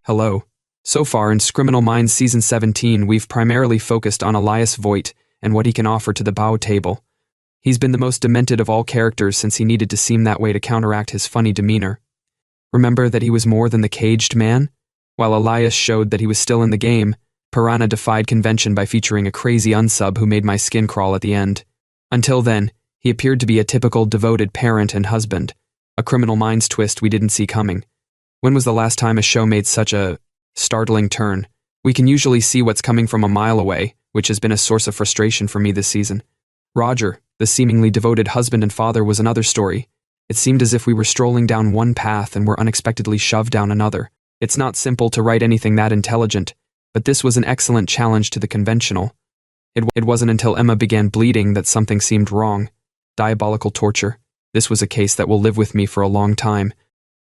Hello. So far in Criminal Minds Season 17, we've primarily focused on Elias Voigt and what he can offer to the bow table. He's been the most demented of all characters since he needed to seem that way to counteract his funny demeanor. Remember that he was more than the caged man? While Elias showed that he was still in the game, Piranha defied convention by featuring a crazy unsub who made my skin crawl at the end. Until then, he appeared to be a typical devoted parent and husband, a Criminal Minds twist we didn't see coming. When was the last time a show made such a startling turn? We can usually see what's coming from a mile away, which has been a source of frustration for me this season. Roger, the seemingly devoted husband and father, was another story. It seemed as if we were strolling down one path and were unexpectedly shoved down another. It's not simple to write anything that intelligent, but this was an excellent challenge to the conventional. It wasn't until Emma began bleeding that something seemed wrong. Diabolical torture. This was a case that will live with me for a long time.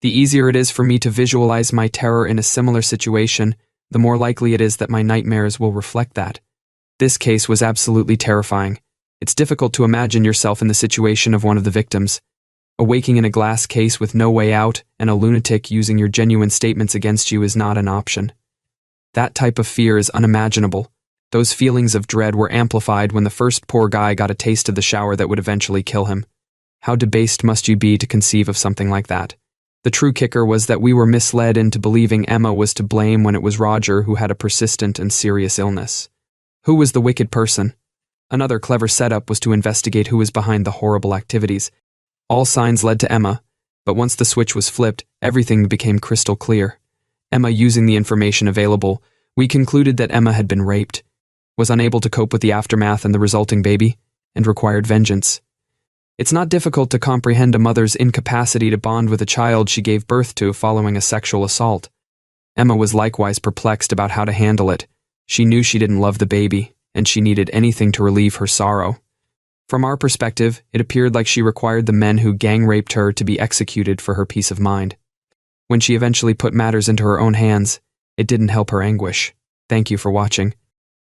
The easier it is for me to visualize my terror in a similar situation, the more likely it is that my nightmares will reflect that. This case was absolutely terrifying. It's difficult to imagine yourself in the situation of one of the victims. Awaking in a glass case with no way out and a lunatic using your genuine statements against you is not an option. That type of fear is unimaginable. Those feelings of dread were amplified when the first poor guy got a taste of the shower that would eventually kill him. How debased must you be to conceive of something like that? The true kicker was that we were misled into believing Emma was to blame when it was Roger who had a persistent and serious illness. Who was the wicked person? Another clever setup was to investigate who was behind the horrible activities. All signs led to Emma, but once the switch was flipped, everything became crystal clear. Emma using the information available, we concluded that Emma had been raped, was unable to cope with the aftermath and the resulting baby, and required vengeance. It's not difficult to comprehend a mother's incapacity to bond with a child she gave birth to following a sexual assault. Emma was likewise perplexed about how to handle it. She knew she didn't love the baby, and she needed anything to relieve her sorrow. From our perspective, it appeared like she required the men who gang-raped her to be executed for her peace of mind. When she eventually put matters into her own hands, it didn't help her anguish. Thank you for watching.